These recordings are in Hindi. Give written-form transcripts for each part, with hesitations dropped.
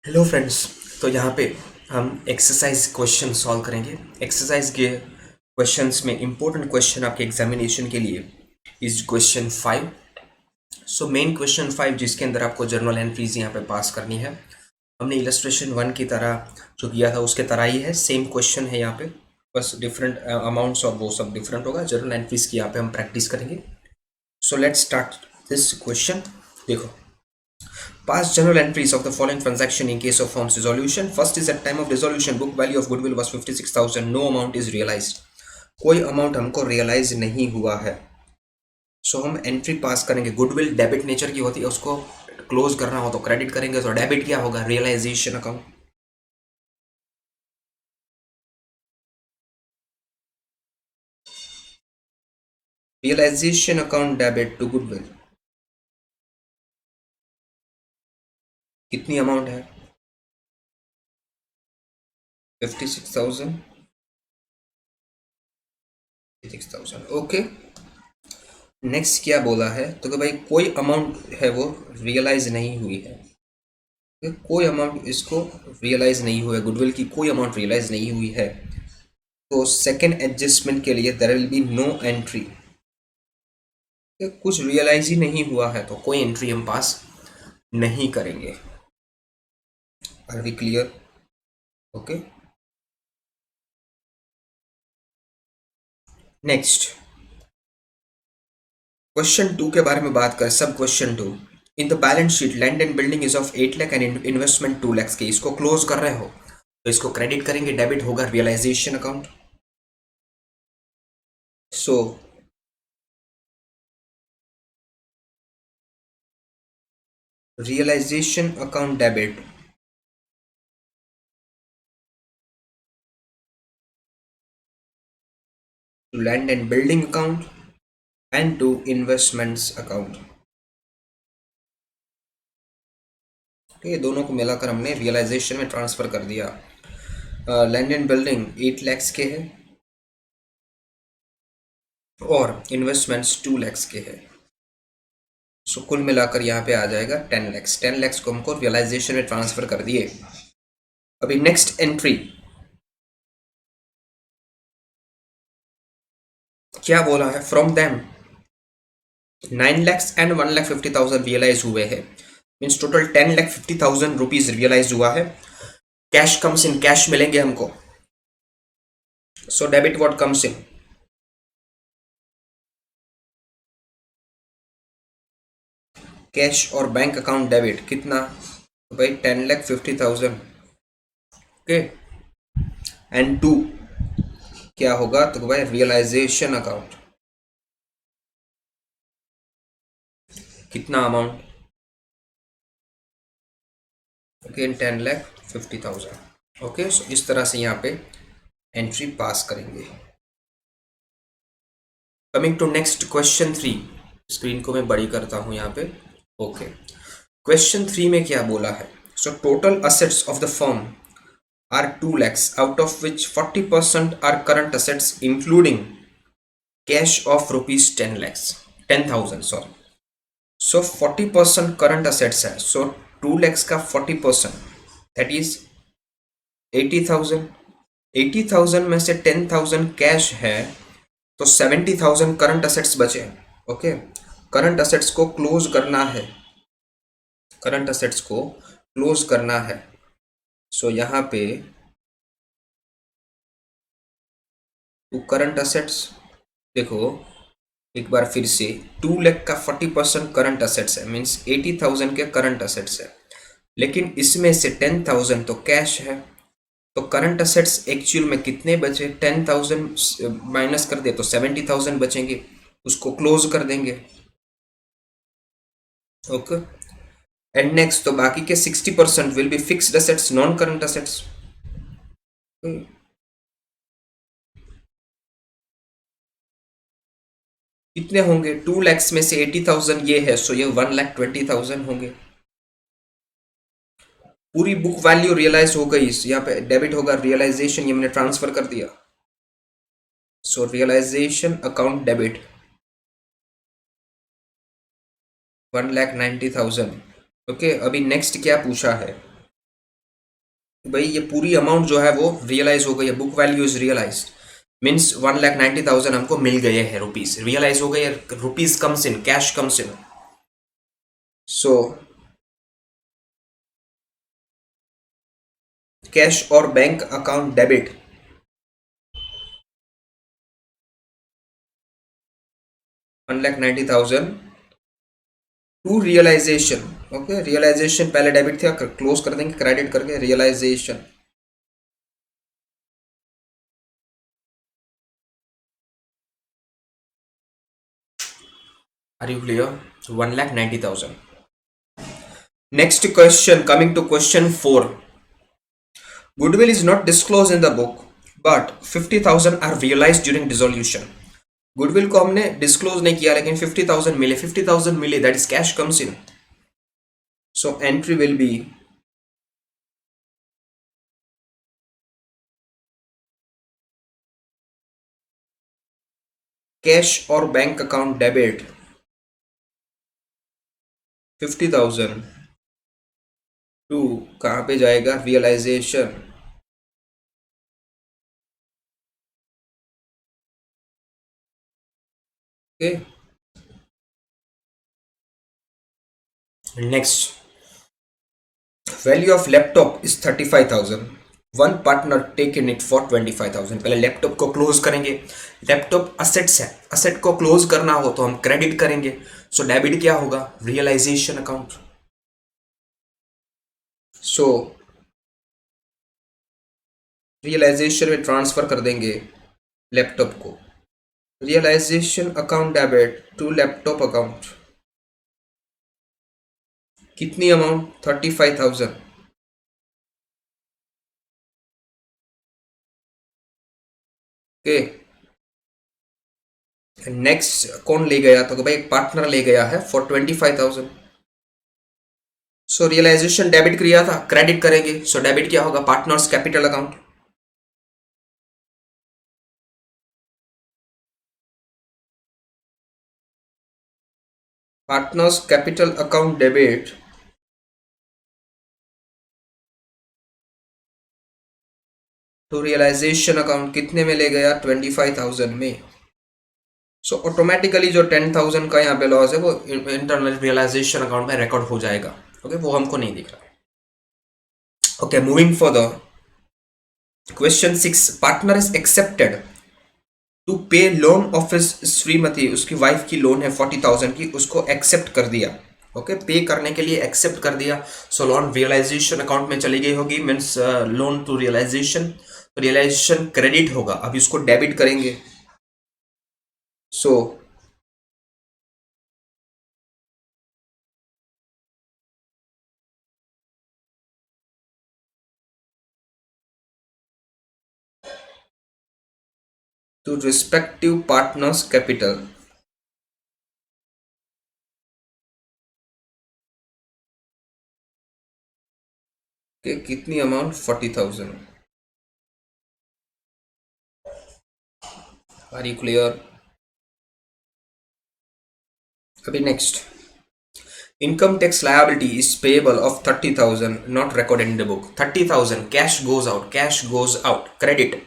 Hello friends. तो यहाँ पे हम एक्सरसाइज क्वेश्चन सॉल्व करेंगे। एक्सरसाइज के क्वेश्चंस में इंपॉर्टेंट क्वेश्चन आपके एग्जामिनेशन के लिए is question 5। So main question 5 जिसके अंदर आपको जर्नल एंट्रीज यहाँ पे पास करनी है। हमने इलस्ट्रेशन 1 की तरह जो किया था उसके तरह ही है, सेम क्वेश्चन है यहाँ पे, बस डिफरेंट अमाउंट्स और वो सब डिफरेंट होगा। जर्नल एंट्रीज की यहाँ पे हम प्रैक्टिस करेंगे। So let's start this question. देखो, past journal entries of the following transaction in case of firm's dissolution. First is at time of dissolution, book value of goodwill was 56,000. No amount is realized. कोई अमाउंट हमको रियलाइज नहीं हुआ है। सो हम एंट्री पास करेंगे। गुडविल डेबिट नेचर की होती है, उसको क्लोज करना हो तो क्रेडिट करेंगे। तो डेबिट क्या होगा? Realisation account. Realisation account debit to goodwill. कितनी अमाउंट है? 56,000। 56,000, ओके। नेक्स्ट क्या बोला है? तो कि भाई कोई अमाउंट है वो रियलाइज नहीं हुई है। कोई अमाउंट इसको रियलाइज नहीं हुआ है, गुडविल की कोई अमाउंट रियलाइज नहीं हुई है। तो सेकेंड एडजस्टमेंट के लिए there will be no entry. कुछ रियलाइज ही नहीं हुआ है तो कोई एंट्री हम पास नहीं करेंगे। Are we clear? Okay. Next question 2 के बारे में बात करें। Sub question 2, in the balance sheet land and building is of 8 lakh and investment 2 lakh के। इसको क्लोज कर रहे हो तो इसको क्रेडिट करेंगे, डेबिट होगा realisation account. So realisation account debit to land and building account and to investments account। ये दोनों को मिलाकर हमने रियलाइजेशन में ट्रांसफर कर दिया। लैंड एंड बिल्डिंग 8 लैक्स के है और इन्वेस्टमेंट्स 2 लैक्स के है। सो कुल मिलाकर यहाँ पे आ जाएगा 10 लैक्स। 10 लैक्स को हमको रियलाइजेशन में ट्रांसफर कर दिए। अभी नेक्स्ट एंट्री क्या बोला है? From them 9 lakhs and 1,50,000 realise हुए हैं। मीन्स टोटल 10,50,000 रुपीज रियलाइज हुआ है। कैश कम्स इन, कैश मिलेंगे हमको। So debit what comes in? Cash और बैंक अकाउंट डेबिट कितना? तो भाई 10,50,000, ओके। एंड टू क्या होगा? तो भाई रियलाइजेशन अकाउंट कितना अमाउंट? Again 10,50,000, okay. सो इस तरह से यहाँ पे एंट्री पास करेंगे। Coming to next question 3। Screen को मैं बड़ी करता हूँ यहाँ पे, ओके। क्वेश्चन 3 में क्या बोला है? So total assets of the firm are 2 lakhs, out of which 40% are current assets including cash of rupees 10 lakhs, 10,000 sorry। so 40% current assets है। सो 2 lakhs का 40% दैट इज 80,000। 80,000 में से 10,000 कैश है तो 70,000 करंट असेट्स बचे। ओके, करंट असेट्स को क्लोज करना है। करंट असेट्स को क्लोज करना है। सो यहाँ पे टू करंट असेट्स, देखो एक बार फिर से 2 लाख का 40% करंट असेट्स है, मीन्स 80,000 के करंट असेट्स है। लेकिन इसमें से 10,000 तो कैश है। तो करंट असेट्स एक्चुअल में कितने बचे? 10,000 माइनस कर दे तो 70,000 बचेंगे, उसको क्लोज कर देंगे। ओके। एंड नेक्स्ट तो बाकी के 60% will be fixed assets, non current assets. कितने होंगे? 2 लैक्स में से 80,000 ये है, सो ये 1,20,000 होंगे। पूरी बुक वैल्यू रियलाइज हो गई। यहाँ पे डेबिट होगा रियलाइजेशन, ये मैंने ट्रांसफर कर दिया। सो रियलाइजेशन अकाउंट डेबिट 1,90,000। ओके, अभी नेक्स्ट क्या पूछा है? भाई ये पूरी अमाउंट जो है वो रियलाइज हो गई है, book value is realise, means 1,90,000 हमको मिल गए हैं रुपीज, रियलाइज हो गए, rupees comes in, cash comes in. So cash और bank account debit, 1,90,000 to realisation. Okay, realisation पहले डेबिट था, क्लोज कर देंगे क्रेडिट करके, realisation. Are you clear? 1,90,000। Next question, coming to question 4. Goodwill is not disclosed in the book, but 50,000 are realized during dissolution. Goodwill को हमने disclose नहीं किया, लेकिन 50,000 मिले, 50,000 मिले, that is cash comes in. So entry will be cash और bank account debit 50,000 to कहाँ पे जाएगा, realization। Okay, next, value of laptop is 35,000, one partner take in it for 25,000। पहले लैपटॉप को क्लोज करेंगे, लैपटॉप असेट्स है, असेट को क्लोज करना हो तो हम क्रेडिट करेंगे, सो डेबिट क्या होगा, रियलाइजेशन अकाउंट। सो रियलाइजेशन में ट्रांसफर कर देंगे लैपटॉप को, realisation account debit to laptop account, कितनी अमाउंट, 35,000। ओके, नेक्स्ट कौन ले गया, तो भाई एक पार्टनर ले गया है फॉर 25,000। सो रियलाइजेशन डेबिट किया था, क्रेडिट करेंगे, सो डेबिट क्या होगा, partners capital account. Partners capital account debit to realisation account, कितने में ले गया, 25,000 में। सो ऑटोमेटिकली जो 10,000 का यहाँ पे लॉस है वो इंटरनल रियलाइजेशन अकाउंट में रिकॉर्ड हो जाएगा। ओके, वो हमको नहीं दिख रहा। Okay, moving for the question 6, partner is accepted to pay loan of his श्रीमती, उसकी वाइफ की लोन है 40,000 की, उसको एक्सेप्ट कर दिया। ओके, पे करने के लिए एक्सेप्ट कर दिया, सो लोन रियलाइजेशन अकाउंट में चली गई होगी, मीन्स लोन टू रियलाइजेशन, तो रियलाइजेशन क्रेडिट होगा, अब इसको डेबिट करेंगे। So to respective partners capital, के कितनी अमाउंट, 40,000। Are you clear? अभी next, income tax liability is payable of 30,000 not recorded in the book, 30,000 cash goes out, cash goes out, credit।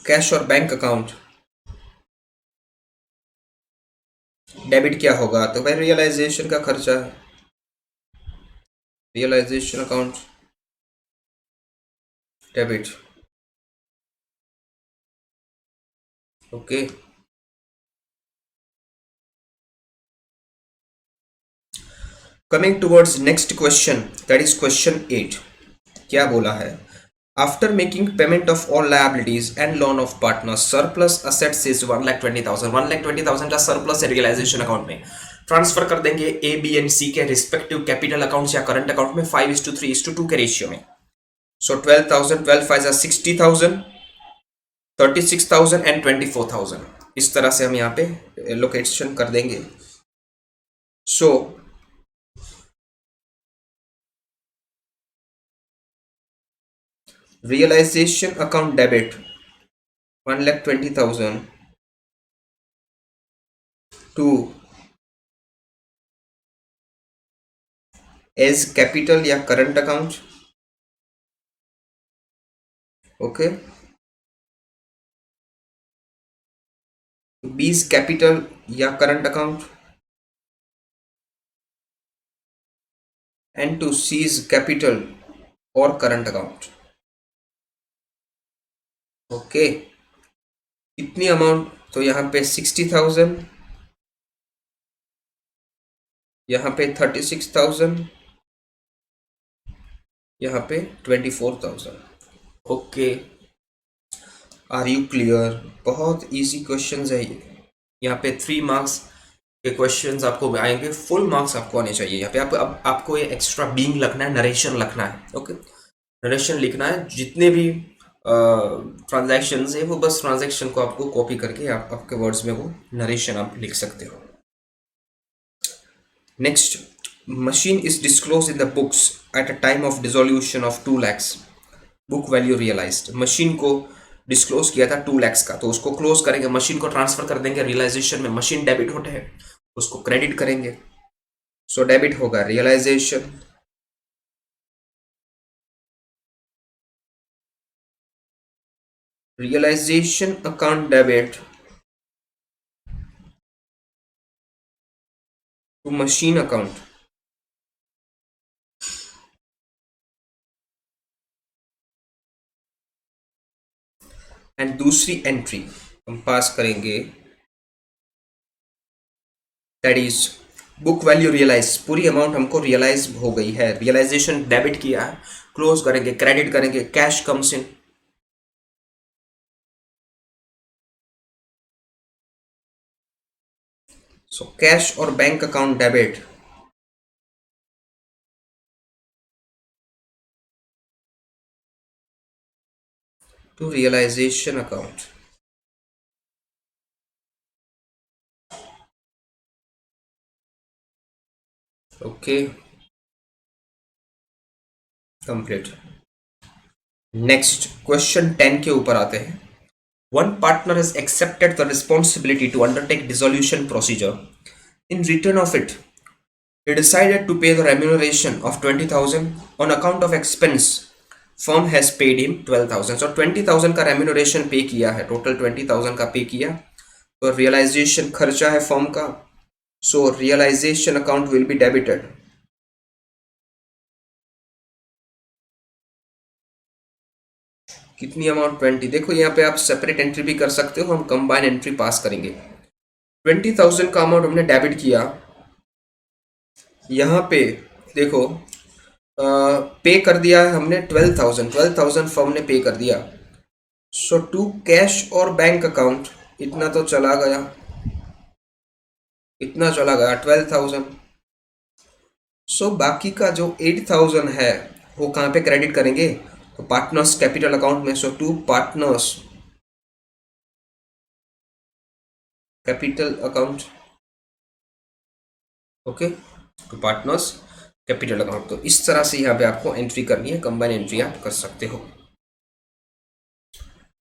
Cash और बैंक अकाउंट डेबिट क्या होगा, तो भाई रियलाइजेशन का खर्चा है, realisation account debit. Okay, coming towards next question, that is question 8। क्या बोला है, after making payment of all liabilities and loan of partners surplus assets is 1,20,000, 1,20,000 का सरप्लस है रियलाइजेशन अकाउंट में, ट्रांसफर कर देंगे ए बी एंड सी के रिस्पेक्टिव कैपिटल अकाउंट या करंट अकाउंट में 5:3:2 के रेशियो में। सो 12,000, 12 5 60,000, 36,000 एंड 24,000, इस तरह से हम यहाँ पे लोकेशन कर देंगे। So realisation account debit 1,20,000 to A's capital या current account. Okay. B is capital या current account. And to C is capital और करंट अकाउंट. ओके. कितनी अमाउंट, तो यहाँ पे 60,000, यहाँ पे 36,000, यहाँ पे 24,000. ओके. Are you clear? बहुत इजी क्वेश्चंस है ये. यहाँ पे 3 मार्क्स के क्वेश्चंस आपको आएंगे, फुल मार्क्स आपको आने चाहिए. यहाँ पे आपको ये एक्स्ट्रा बीइंग लिखना है, नरेशन लिखना है. ओके. नरेशन लिखना है. जितने भी ट्रांजैक्शंस है वो बस ट्रांजैक्शन को आपको कॉपी करके आपके वर्ड्स में वो नरेशन आप लिख सकते हो. Next, machine is disclose in the books at a time of dissolution of 2 lakhs. Book value realised. Machine को डिस्क्लोज किया था 2 lakhs का, तो उसको क्लोज करेंगे, मशीन को ट्रांसफर कर देंगे रियलाइजेशन में. मशीन डेबिट होते हैं, उसको क्रेडिट करेंगे. सो डेबिट होगा realisation. Realisation account debit to machine account. And दूसरी एंट्री हम पास करेंगे, that is book value realise. पूरी अमाउंट हमको रियलाइज हो गई है, रियलाइजेशन डेबिट किया है, क्लोज करेंगे, क्रेडिट करेंगे, cash comes in. So cash और bank account debit to realisation account. Okay, complete. Next question 10 के ऊपर आते हैं. One partner has accepted the responsibility to undertake dissolution procedure. In return of it, he decided to pay the remuneration of 20,000 on account of expense. Firm has paid him 12,000. So 20,000 का remuneration पे किया है, total 20,000 का पे किया. तो realization खर्चा है firm का. So realization account will be debited. कितनी अमाउंट? 20. देखो यहाँ पे आप सेपरेट एंट्री भी कर सकते हो, हम कंबाइन एंट्री पास करेंगे. 20,000 का अमाउंट हमने डेबिट किया. यहाँ पे देखो पे कर दिया है हमने 12,000 फर्म ने पे कर दिया. सो टू कैश और बैंक अकाउंट इतना तो चला गया, इतना चला गया 12,000. सो बाकी का जो 8,000 है वो कहाँ पे क्रेडिट करेंगे? तो पार्टनर्स कैपिटल अकाउंट में. So to partners capital account. Okay, to partners capital account. तो इस तरह से यहाँ पे आपको एंट्री करनी है, कंबाइन एंट्री आप कर सकते हो.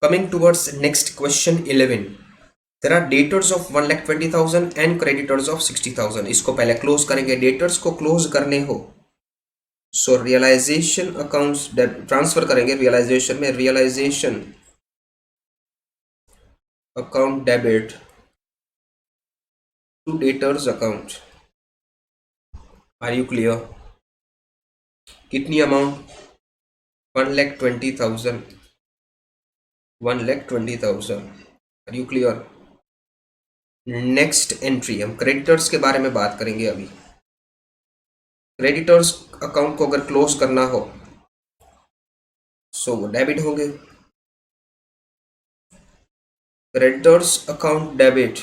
Coming towards next question 11. There are debtors of 1,20,000 and creditors of 60,000. इसको पहले क्लोज करेंगे. डेटर्स को क्लोज करने हो सो रियलाइजेशन अकाउंट्स ट्रांसफर करेंगे रियलाइजेशन में. Realisation account debit to debtors account. Are you clear? कितनी amount? 1,20,000. 1,20,000. Are you clear? Next entry हम क्रेडिटर्स के बारे में बात करेंगे अभी. क्रेडिटर्स अकाउंट को अगर क्लोज करना हो सो डेबिट होंगे. क्रेडिटर्स अकाउंट डेबिट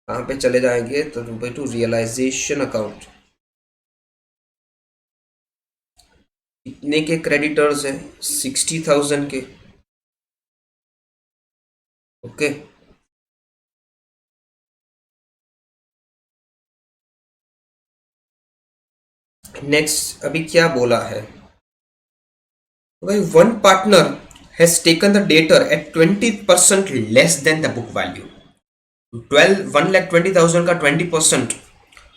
कहाँ पे चले जाएंगे? तो टू रियलाइजेशन अकाउंट. कितने के क्रेडिटर्स हैं? 60,000 के. ओके. नेक्स्ट अभी क्या बोला है भाई? One partner has taken the debtor at 20% less than the book value. 1,20,000 का 20%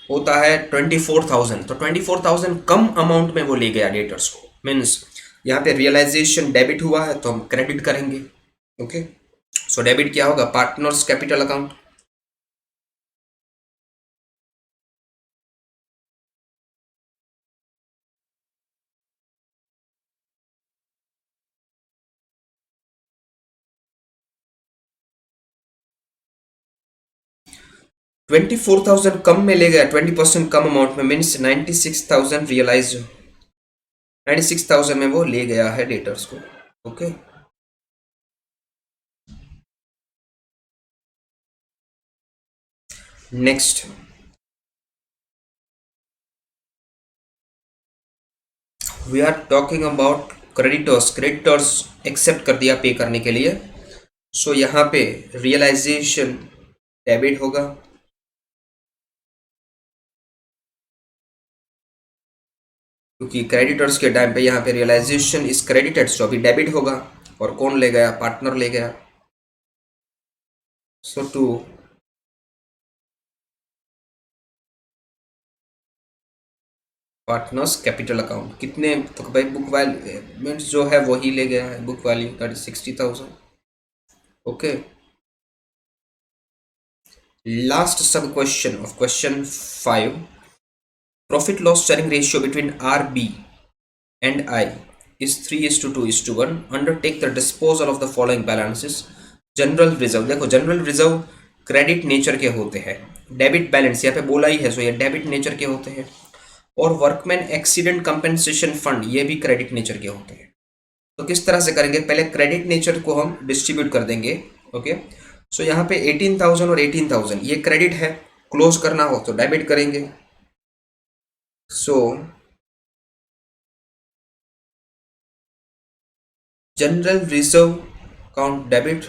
होता है 24,000, तो 24,000 कम अमाउंट में वो ले गया डेटर्स को, मीन्स यहाँ पे रियलाइजेशन डेबिट हुआ है तो हम क्रेडिट करेंगे। ओके, सो डेबिट क्या होगा, पार्टनर्स कैपिटल अकाउंट। 24,000 कम में ले गया 20% कम अमाउंट में, मीन्स 96,000 रियलाइज, 96,000 में वो ले गया है डेटर्स को। Okay, next we are talking about creditors. Creditors accept कर दिया पे करने के लिए, सो यहाँ पे रियलाइजेशन डेबिट होगा, क्योंकि क्रेडिटर्स के टाइम पे यहाँ पे रियलाइजेशन इज क्रेडिटेड, सो अभी डेबिट होगा। और कौन ले गया, पार्टनर ले गया। सो टू पार्टनर्स कैपिटल अकाउंट कितने, तो भाई बुक वैल्यू मीन्स जो है वही ले गया है, book value that is 60,000। Okay, last sub question of question 5, profit loss sharing ratio between RB and I is 3:2:1. Undertake the disposal of the following balances. General reserve, देखो जनरल रिजर्व क्रेडिट नेचर के होते हैं, डेबिट बैलेंस यहाँ पे बोला ही है, सो ये डेबिट नेचर के होते हैं। और वर्कमैन एक्सीडेंट कंपेंसेशन फंड ये भी क्रेडिट नेचर के होते हैं। तो किस तरह से करेंगे, पहले क्रेडिट नेचर को हम डिस्ट्रीब्यूट कर देंगे। ओके, सो यहाँ पे 18,000 और 18,000 ये क्रेडिट है, क्लोज करना हो तो डेबिट करेंगे। सो general reserve account debit,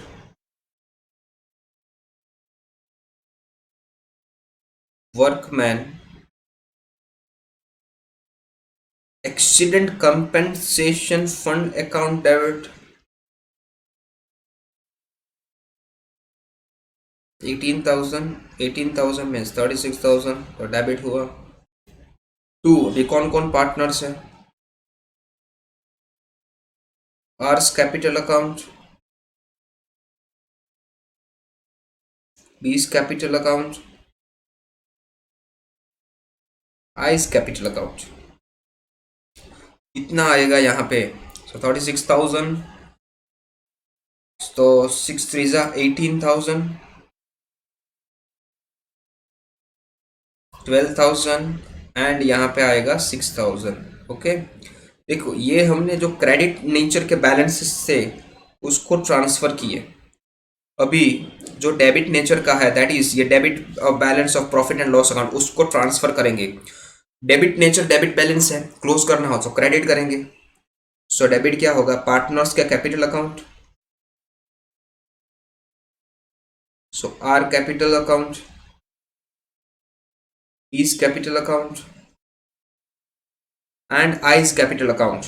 workman accident compensation fund account debit, 18,000 means 36,000 और डेबिट हुआ। टू, अभी कौन कौन पार्टनर्स है, R's capital account, B's capital account, I's capital account. कितना आएगा यहाँ पे, सो 36,000, तो 6 3 18,000, 12,000 एंड यहाँ पे आएगा 6,000। ओके, देखो ये हमने जो क्रेडिट नेचर के बैलेंसेस से उसको ट्रांसफर किए, अभी जो डेबिट नेचर का है दैट इज ये debit balance of profit and loss account, उसको ट्रांसफर करेंगे। डेबिट नेचर डेबिट बैलेंस है, क्लोज करना हो तो क्रेडिट करेंगे। सो डेबिट क्या होगा, पार्टनर्स का capital account, so R capital account, E's capital account and I's capital account.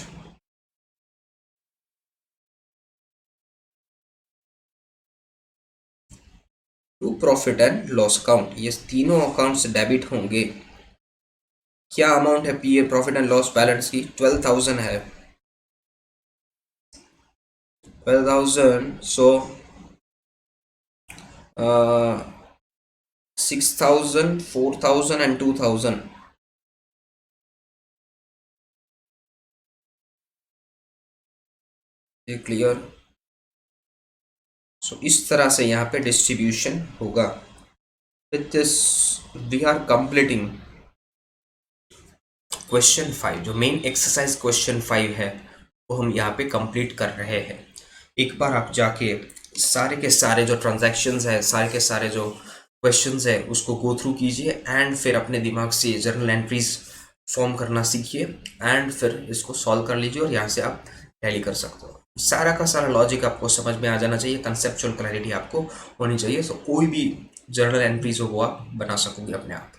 To profit and loss account, ये तीनों अकाउंट्स डेबिट होंगे। क्या अमाउंट है P A profit and loss balance की, 12,000 है, 12,000, सो 6,000, 4,000 एंड 2,000। ये क्लियर, सो इस तरह से यहाँ पे डिस्ट्रीब्यूशन होगा। With this we are completing question 5, जो मेन एक्सरसाइज क्वेश्चन 5 है वो हम यहाँ पे कंप्लीट कर रहे हैं। एक बार आप जाके सारे के सारे जो ट्रांजैक्शंस है, सारे के सारे जो क्वेश्चंस है उसको गो थ्रू कीजिए एंड फिर अपने दिमाग से जर्नल एंट्रीज फॉर्म करना सीखिए एंड फिर इसको सॉल्व कर लीजिए और यहाँ से आप टैली कर सकते हो। सारा का सारा लॉजिक आपको समझ में आ जाना चाहिए, कंसेप्चुअल क्लैरिटी आपको होनी चाहिए, सो कोई भी जर्नल एंट्रीज हो वो आप बना सकोगे अपने आप।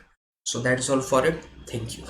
So that is all for it, thank you.